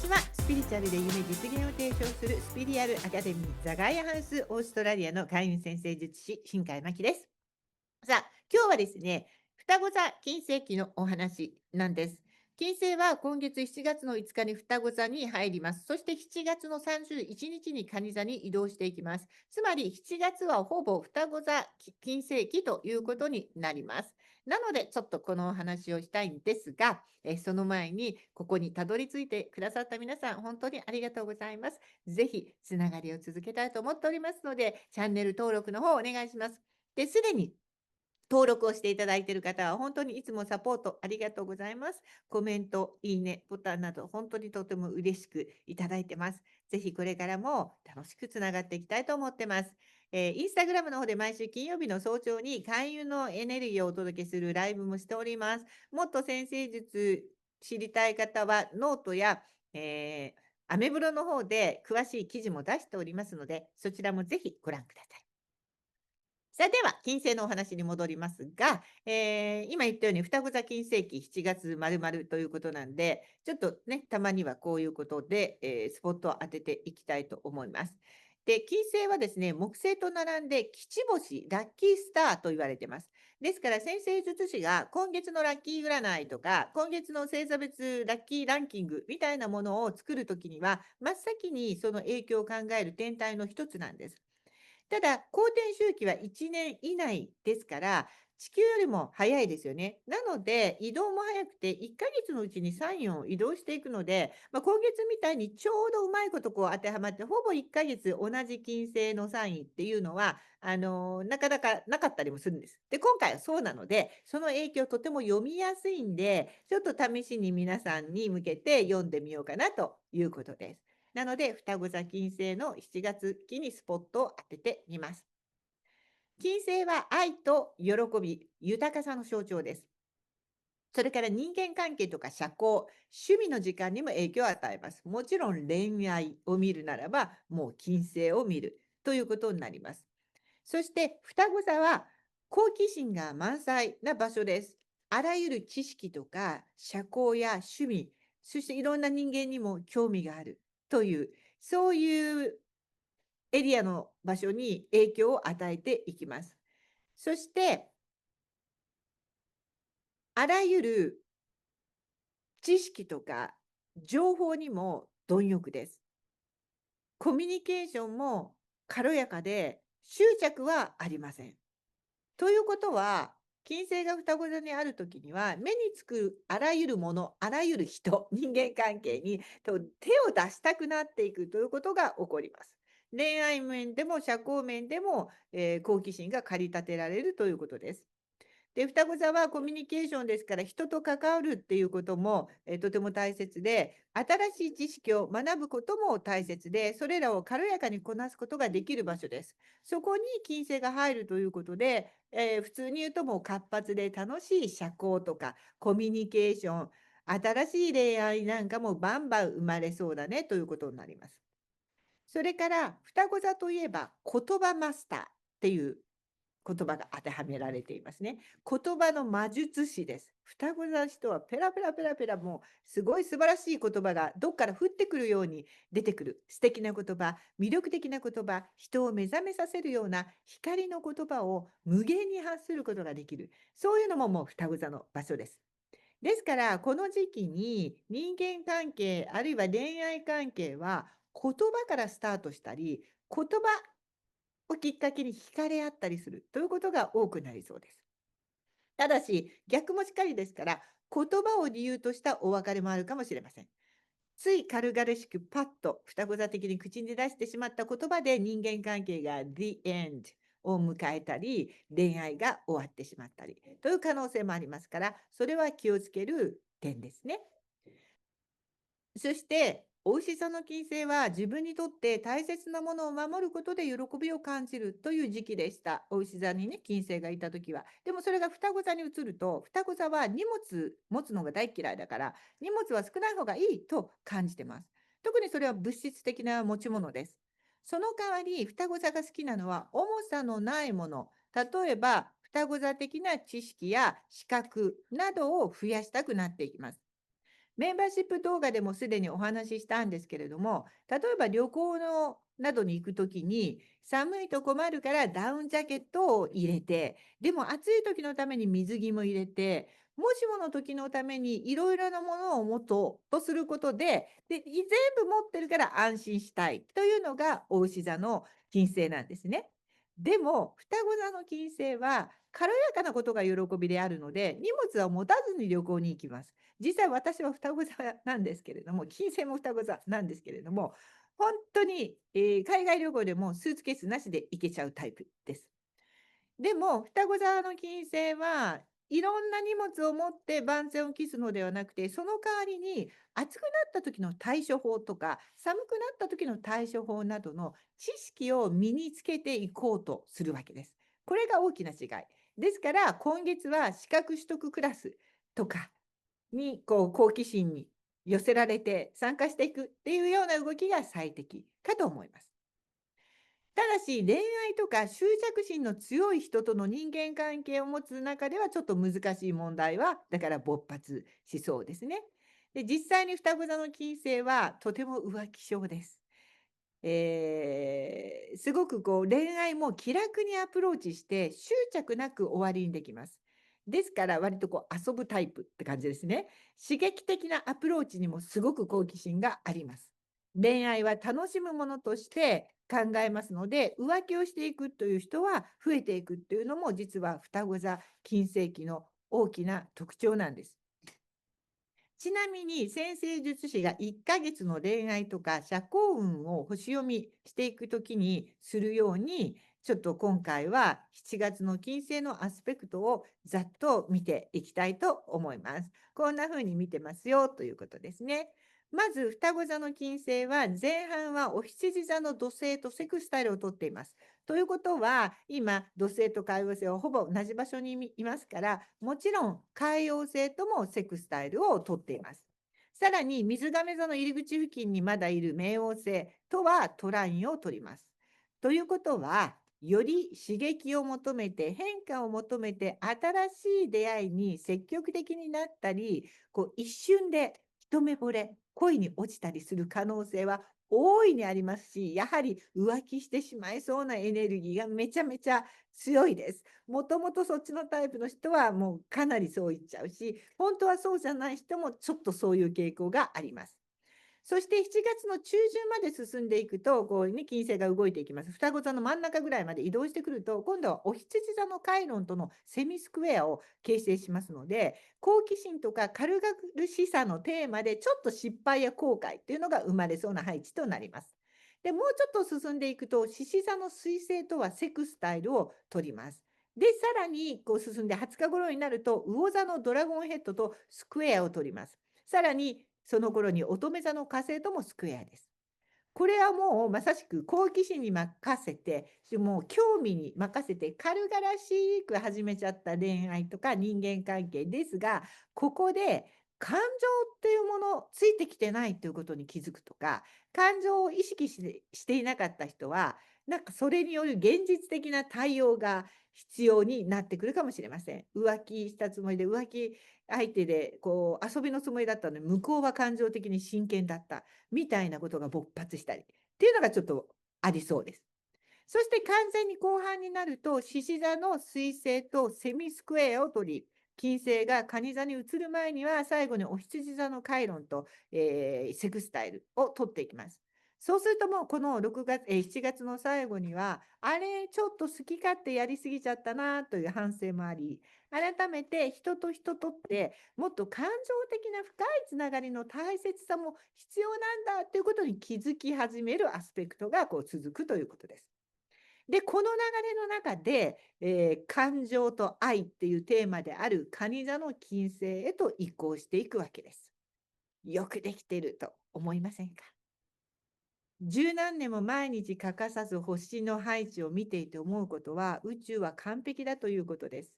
ちは。スピリチュアルで夢実現を提唱するスピリアルアカデミーザガイアハウスオーストラリアの開運先生術師新海真希です。さあ、今日はですね、双子座金星期のお話なんです。金星は今月7月の5日に双子座に入ります。そして7月の31日に蟹座に移動していきます。つまり7月はほぼ双子座金星期ということになります。なので、ちょっとこのお話をしたいんですが、その前にここにたどり着いてくださった皆さん、本当にありがとうございます。ぜひつながりを続けたいと思っておりますので、チャンネル登録の方お願いします。で、すでに登録をしていただいている方は本当にいつもサポートありがとうございます。コメント、いいね、ボタンなど本当にとても嬉しくいただいてます。ぜひこれからも楽しくつながっていきたいと思ってます。インスタグラムの方で毎週金曜日の早朝に開運のエネルギーをお届けするライブもしております。もっと先生術知りたい方はノートや、アメブロの方で詳しい記事も出しておりますので、そちらもぜひご覧ください。さあ、では、金星のお話に戻りますが、今言ったように双子座金星期7月〇〇ということなんで、ちょっとね、たまにはこういうことで、スポットを当てていきたいと思います。で、金星はですね、木星と並んで吉星、ラッキースターと言われてます。ですから、先生術師が今月のラッキー占いとか、今月の星座別ラッキーランキングみたいなものを作るときには、真っ先にその影響を考える天体の一つなんです。ただ、公転周期は1年以内ですから、地球よりも早いですよね。なので、移動も早くて、1ヶ月のうちに3、4移動していくので、今月みたいにちょうどうまいことこう当てはまって、ほぼ1ヶ月同じ金星のサインっていうのは、なかなかなかったりもするんです。で、今回はそうなので、その影響とても読みやすいんで、ちょっと試しに皆さんに向けて読んでみようかなということです。なので、双子座金星の7月期にスポットを当ててみます。金星は愛と喜び、豊かさの象徴です。それから人間関係とか社交、趣味の時間にも影響を与えます。もちろん恋愛を見るならば、もう金星を見るということになります。そして双子座は好奇心が満載な場所です。あらゆる知識とか社交や趣味、そしていろんな人間にも興味があるという、そういうエリアの場所に影響を与えていきます。そして、あらゆる知識とか情報にも貪欲です。コミュニケーションも軽やかで執着はありません。ということは、金星が双子座にあるときには、目につくあらゆるもの、あらゆる人、人間関係に手を出したくなっていくということが起こります。恋愛面でも社交面でも、好奇心が駆り立てられるということです。で、双子座はコミュニケーションですから、人と関わるっていうことも、とても大切で、新しい知識を学ぶことも大切で、それらを軽やかにこなすことができる場所です。そこに金星が入るということで、普通に言うともう活発で楽しい社交とかコミュニケーション、新しい恋愛なんかもバンバン生まれそうだねということになります。それから双子座といえば言葉マスターっていう言葉が当てはめられていますね。言葉の魔術師です。双子座の人はペラペラペラペラもうすごい素晴らしい言葉がどっから降ってくるように出てくる素敵な言葉、魅力的な言葉、人を目覚めさせるような光の言葉を無限に発することができる。そういうのももう双子座の場所です。ですから、この時期に人間関係、あるいは恋愛関係は言葉からスタートしたり、言葉をきっかけに惹かれ合ったりするということが多くなりそうです。ただし、逆もしかりですから、言葉を理由としたお別れもあるかもしれません。つい軽々しくパッと双子座的に口に出してしまった言葉で人間関係が The End を迎えたり、恋愛が終わってしまったりという可能性もありますから、それは気をつける点ですね。そして、お牛座の金星は自分にとって大切なものを守ることで喜びを感じるという時期でした。お牛座にね、金星がいた時は。でもそれが双子座に移ると、双子座は荷物持つのが大嫌いだから、荷物は少ない方がいいと感じてます。特にそれは物質的な持ち物です。その代わり、双子座が好きなのは重さのないもの。例えば、双子座的な知識や資格などを増やしたくなっていきます。メンバーシップ動画でもすでにお話ししたんですけれども、例えば旅行などに行くときに、寒いと困るからダウンジャケットを入れて、でも暑い時のために水着も入れて、もしもの時のためにいろいろなものを持とうとすることで、全部持ってるから安心したいというのが牡牛座の金星なんですね。でも、双子座の金星は軽やかなことが喜びであるので、荷物は持たずに旅行に行きます。実際私は双子座なんですけれども、金星も双子座なんですけれども、本当に、海外旅行でもスーツケースなしで行けちゃうタイプです。でも、双子座の金星はいろんな荷物を持って万全を期すのではなくて、その代わりに暑くなった時の対処法とか、寒くなった時の対処法などの知識を身につけていこうとするわけです。これが大きな違い。ですから、今月は資格取得クラスとかに好奇心に寄せられて参加していくっていうような動きが最適かと思います。ただし、恋愛とか執着心の強い人との人間関係を持つ中ではちょっと難しい問題は、だから勃発しそうですね。で、実際に双子座の金星はとても浮気性です。すごく恋愛も気楽にアプローチして執着なく終わりにできます。ですから割と遊ぶタイプって感じですね。刺激的なアプローチにもすごく好奇心があります。恋愛は楽しむものとして考えますので、浮気をしていくという人は増えていくっていうのも実は双子座金星期の大きな特徴なんです。ちなみに先生術師が1ヶ月の恋愛とか社交運を星読みしていくときにするように、ちょっと今回は7月の金星のアスペクトをざっと見ていきたいと思います。こんな風に見てますよということですね。まず双子座の金星は前半はお羊座の土星とセクスタイルをとっています。ということは、今、土星と海王星はほぼ同じ場所にいますから、もちろん海王星ともセクスタイルをとっています。さらに、水亀座の入り口付近にまだいる冥王星とはトラインを取ります。ということは、より刺激を求めて、変化を求めて、新しい出会いに積極的になったり、一瞬で一目惚れ、恋に落ちたりする可能性は大いにありますし、やはり浮気してしまいそうなエネルギーがめちゃめちゃ強いです。もともとそっちのタイプの人はもうかなりそう言っちゃうし、本当はそうじゃない人もちょっとそういう傾向があります。そして7月の中旬まで進んでいくと、金星が動いていきます。双子座の真ん中ぐらいまで移動してくると、今度はお羊座のカイロンとのセミスクエアを形成しますので、好奇心とか軽々しさのテーマでちょっと失敗や後悔っていうのが生まれそうな配置となります。で、もうちょっと進んでいくと、獅子座の水星とはセクスタイルを取ります。で、さらに進んで20日頃になると、魚座のドラゴンヘッドとスクエアを取ります。さらにその頃に乙女座の火星ともスクエアです。これはもうまさしく好奇心に任せて、もう興味に任せて軽々しく始めちゃった恋愛とか人間関係ですが、ここで感情っていうものついてきてないということに気づくとか、感情を意識していなかった人は、なんかそれによる現実的な対応が必要になってくるかもしれません。浮気したつもりで浮気相手で遊びのつもりだったのに向こうは感情的に真剣だったみたいなことが勃発したりっていうのがちょっとありそうです。そして完全に後半になると獅子座の水星とセミスクエアを取り、金星が蟹座に移る前には最後にお羊座のカイロンと、セクスタイルを取っていきます。そうするともうこの7月の最後には、あれ、ちょっと好き勝手やりすぎちゃったなという反省もあり、改めて人と人とってもっと感情的な深いつながりの大切さも必要なんだということに気づき始めるアスペクトが続くということです。で、この流れの中で、感情と愛っていうテーマである蟹座の金星へと移行していくわけです。よくできていると思いませんか？十何年も毎日欠かさず星の配置を見ていて思うことは、宇宙は完璧だということです。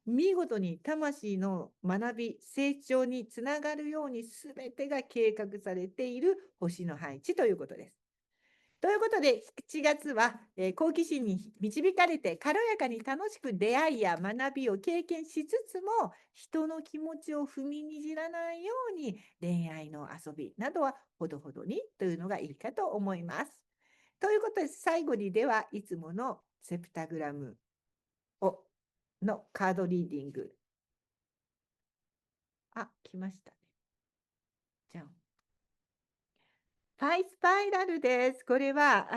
見事に魂の学び、成長につながるように全てが計画されている星の配置ということです。ということで、7月は、好奇心に導かれて、軽やかに楽しく出会いや学びを経験しつつも、人の気持ちを踏みにじらないように、恋愛の遊びなどはほどほどにというのがいいかと思います。ということで、最後にではいつものセプタグラムをのカードリーディング。来ましたね。じゃん。ファイスパイラルです。これは、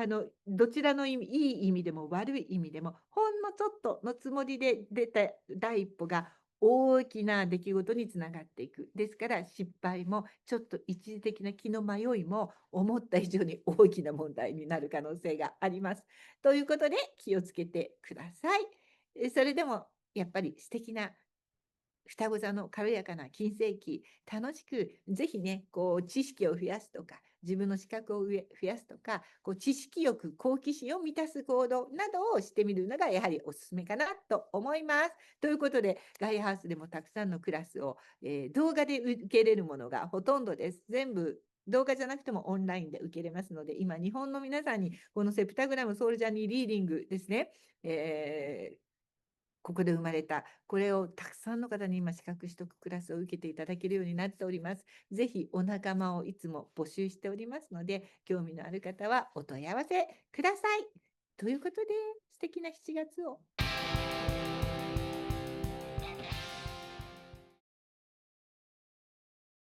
どちらの意味、いい意味でも悪い意味でも、ほんのちょっとのつもりで出た第一歩が大きな出来事につながっていく。ですから、失敗も、ちょっと一時的な気の迷いも、思った以上に大きな問題になる可能性があります。ということで、気をつけてください。それでも、やっぱり素敵な双子座の軽やかな金星期、楽しく、ぜひね、こう、知識を増やすとか、自分の資格を増やすとか、こう知識欲、好奇心を満たす行動などをしてみるのがやはりおすすめかなと思います。ということで、ガイアハウスでもたくさんのクラスを、動画で受けれるものがほとんどです。全部動画じゃなくてもオンラインで受けれますので、今、日本の皆さんにこのセプタグラムソウルジャーニーリーディングですね、ここで生まれた、これをたくさんの方に今資格取得クラスを受けていただけるようになっております。ぜひお仲間をいつも募集しておりますので、興味のある方はお問い合わせください。ということで、素敵な7月を。